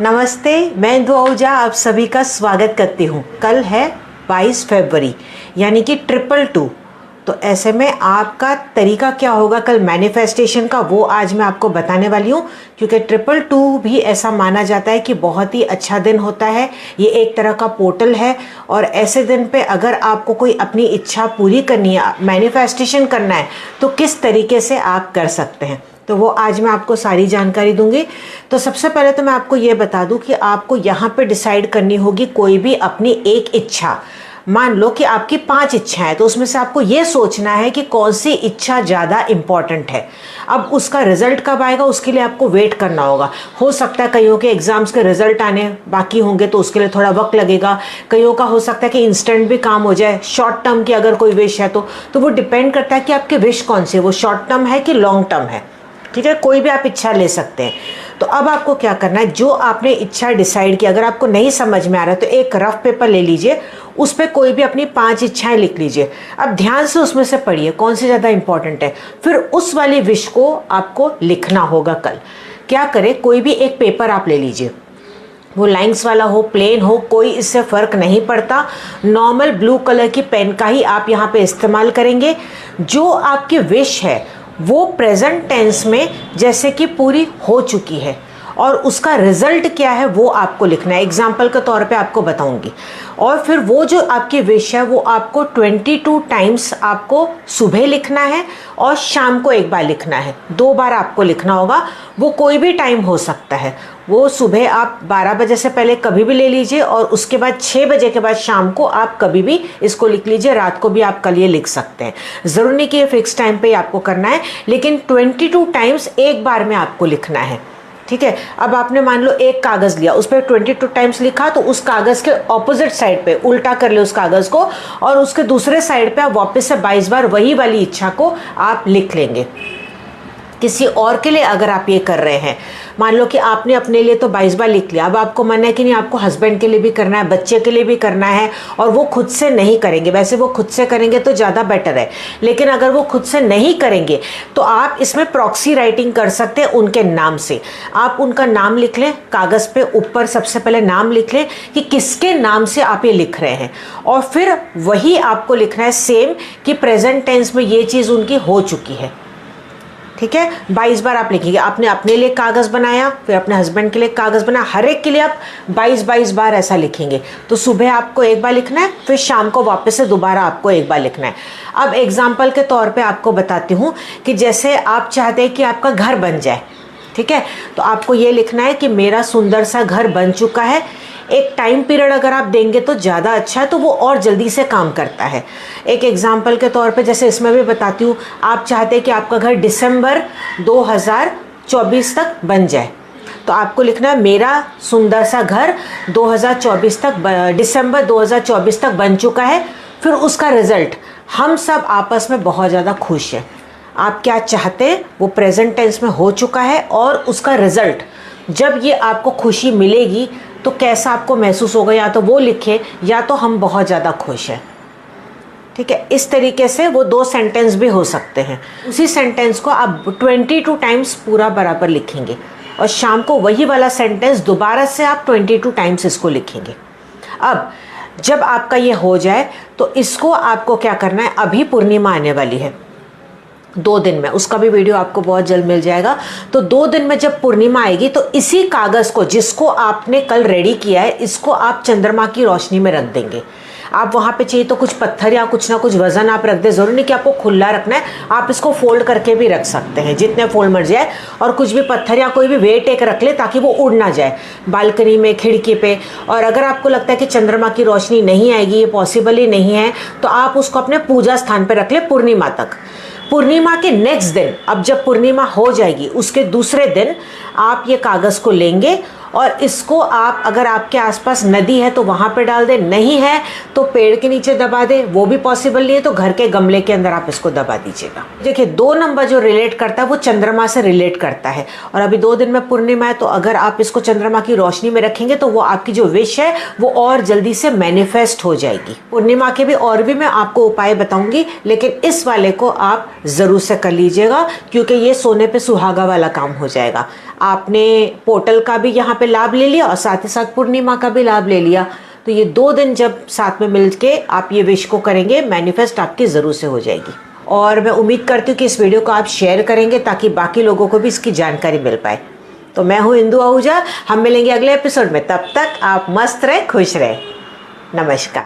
नमस्ते, मैं इंदु आहूजा आप सभी का स्वागत करती हूँ। कल है 22 फरवरी यानी कि 222। तो ऐसे में आपका तरीका क्या होगा कल मैनिफेस्टेशन का, वो आज मैं आपको बताने वाली हूँ। क्योंकि 222 भी ऐसा माना जाता है कि बहुत ही अच्छा दिन होता है। ये एक तरह का पोर्टल है और ऐसे दिन पे अगर आपको कोई अपनी इच्छा पूरी करनी है, मैनिफेस्टेशन करना है, तो किस तरीके से आप कर सकते हैं, तो वो आज मैं आपको सारी जानकारी दूंगी। तो सबसे पहले तो मैं आपको ये बता दूं कि आपको यहाँ पे डिसाइड करनी होगी कोई भी अपनी एक इच्छा। मान लो कि आपकी 5 इच्छाएं हैं, तो उसमें से आपको ये सोचना है कि कौन सी इच्छा ज़्यादा इम्पॉर्टेंट है। अब उसका रिजल्ट कब आएगा उसके लिए आपको वेट करना होगा। हो सकता है कईयों के एग्जाम्स के रिजल्ट आने बाकी होंगे तो उसके लिए थोड़ा वक्त लगेगा। कईयों का हो सकता है कि इंस्टेंट भी काम हो जाए। शॉर्ट टर्म की अगर कोई विश है तो वो डिपेंड करता है कि आपकी विश कौन सी है, वो शॉर्ट टर्म है कि लॉन्ग टर्म है। ठीक है, कोई भी आप इच्छा ले सकते हैं। तो अब आपको क्या करना है, जो आपने इच्छा डिसाइड की, अगर आपको नहीं समझ में आ रहा है तो एक रफ पेपर ले लीजिए, उस पर कोई भी अपनी 5 इच्छाएं लिख लीजिए। अब ध्यान से उसमें से पढ़िए कौन सी ज़्यादा इंपॉर्टेंट है, फिर उस वाली विश को आपको लिखना होगा। कल क्या करें, कोई भी एक पेपर आप ले लीजिए, वो लाइंस वाला हो, प्लेन हो, कोई इससे फ़र्क नहीं पड़ता। नॉर्मल ब्लू कलर की पेन का ही आप यहाँ पे इस्तेमाल करेंगे। जो आपकी विश है वो प्रेजेंट टेंस में जैसे कि पूरी हो चुकी है और उसका रिजल्ट क्या है वो आपको लिखना है। एग्जाम्पल के तौर पे आपको बताऊंगी। और फिर वो जो आपकी विश है वो आपको 22 टाइम्स आपको सुबह लिखना है और शाम को एक बार लिखना है। 2 बार आपको लिखना होगा। वो कोई भी टाइम हो सकता है। वो सुबह आप 12 बजे से पहले कभी भी ले लीजिए और उसके बाद 6 बजे के बाद शाम को आप कभी भी इसको लिख लीजिए। रात को भी आप कल ये लिख सकते हैं। ज़रूर नहीं कि ये फिक्स टाइम पे आपको करना है, लेकिन 22 टाइम्स एक बार में आपको लिखना है। ठीक है, अब आपने मान लो एक कागज़ लिया, उस पर 22 टाइम्स लिखा, तो उस कागज़ के ऑपोजिट साइड पे उल्टा कर ले उस कागज़ को और उसके दूसरे साइड पे आप वापस से 22 बार वही वाली इच्छा को आप लिख लेंगे। किसी और के लिए अगर आप ये कर रहे हैं, मान लो कि आपने अपने लिए तो 22 बार लिख लिया, अब आपको मन है कि नहीं आपको हस्बैंड के लिए भी करना है, बच्चे के लिए भी करना है, और वो खुद से नहीं करेंगे। वैसे वो खुद से करेंगे तो ज़्यादा बेटर है, लेकिन अगर वो खुद से नहीं करेंगे तो आप इसमें प्रॉक्सी राइटिंग कर सकते हैं उनके नाम से। आप उनका नाम लिख लें कागज़ पे, ऊपर सबसे पहले नाम लिख लें कि किसके नाम से आप ये लिख रहे हैं, और फिर वही आपको लिखना है सेम कि प्रेजेंट टेंस में ये चीज़ उनकी हो चुकी है। ठीक है, 22 बार आप लिखेंगे। आपने अपने लिए कागज़ बनाया, फिर अपने हस्बैंड के लिए कागज़ बनाया, हर एक के लिए आप 22 बार ऐसा लिखेंगे। तो सुबह आपको एक बार लिखना है, फिर शाम को वापस से दोबारा आपको एक बार लिखना है। अब एग्जाम्पल के तौर पे आपको बताती हूँ कि जैसे आप चाहते हैं कि आपका घर बन जाए, ठीक है, तो आपको ये लिखना है कि मेरा सुंदर सा घर बन चुका है। एक टाइम पीरियड अगर आप देंगे तो ज़्यादा अच्छा है, तो वो और जल्दी से काम करता है। एक एग्जाम्पल के तौर पे जैसे इसमें भी बताती हूँ, आप चाहते हैं कि आपका घर दिसंबर 2024 तक बन जाए, तो आपको लिखना है मेरा सुंदर सा घर 2024 तक दिसंबर 2024 तक बन चुका है। फिर उसका रिजल्ट, हम सब आपस में बहुत ज़्यादा खुश हैं। आप क्या चाहते हैं वो प्रेजेंट टेंस में हो चुका है, और उसका रिजल्ट जब ये आपको खुशी मिलेगी तो कैसा आपको महसूस होगा, या तो वो लिखे या तो हम बहुत ज़्यादा खुश हैं। ठीक है, इस तरीके से वो 2 सेंटेंस भी हो सकते हैं। उसी सेंटेंस को आप 22 टाइम्स पूरा बराबर लिखेंगे और शाम को वही वाला सेंटेंस दोबारा से आप 22 टाइम्स इसको लिखेंगे। अब जब आपका ये हो जाए तो इसको आपको क्या करना है, अभी पूर्णिमा आने वाली है 2 दिन में, उसका भी वीडियो आपको बहुत जल्द मिल जाएगा। तो 2 दिन में जब पूर्णिमा आएगी तो इसी कागज़ को जिसको आपने कल रेडी किया है, इसको आप चंद्रमा की रोशनी में रख देंगे। आप वहाँ पे चाहिए तो कुछ पत्थर या कुछ ना कुछ वजन आप रख दें। ज़रूरी नहीं कि आपको खुला रखना है, आप इसको फोल्ड करके भी रख सकते हैं, जितने फोल्ड मर जाए, और कुछ भी पत्थर या कोई भी वेट एक रख ले ताकि वो उड़ ना जाए बालकनी में, खिड़की पे। और अगर आपको लगता है कि चंद्रमा की रोशनी नहीं आएगी, ये पॉसिबल ही नहीं है, तो आप उसको अपने पूजा स्थान पर रख ले पूर्णिमा तक। पूर्णिमा के नेक्स्ट दिन, अब जब पूर्णिमा हो जाएगी उसके दूसरे दिन आप ये कागज़ को लेंगे और इसको आप, अगर आपके आसपास नदी है तो वहाँ पे डाल दें, नहीं है तो पेड़ के नीचे दबा दें, वो भी पॉसिबल नहीं है तो घर के गमले के अंदर आप इसको दबा दीजिएगा। देखिए 2 नंबर जो रिलेट करता है वो चंद्रमा से रिलेट करता है, और अभी 2 दिन में पूर्णिमा है, तो अगर आप इसको चंद्रमा की रोशनी में रखेंगे तो वो आपकी जो विश है वो और जल्दी से मैनिफेस्ट हो जाएगी। पूर्णिमा के भी और भी मैं आपको उपाय बताऊंगी, लेकिन इस वाले को आप ज़रूर से कर लीजिएगा क्योंकि ये सोने पे सुहागा वाला काम हो जाएगा। आपने पोर्टल का भी यहाँ पे लाभ ले लिया और साथ ही साथ पूर्णिमा का भी लाभ ले लिया। तो ये 2 दिन जब साथ में मिल के आप ये विश को करेंगे, मैनिफेस्ट आपकी ज़रूर से हो जाएगी। और मैं उम्मीद करती हूँ कि इस वीडियो को आप शेयर करेंगे ताकि बाकी लोगों को भी इसकी जानकारी मिल पाए। तो मैं हूँ इंदु आहूजा, हम मिलेंगे अगले एपिसोड में। तब तक आप मस्त रहे, खुश रहे। नमस्कार।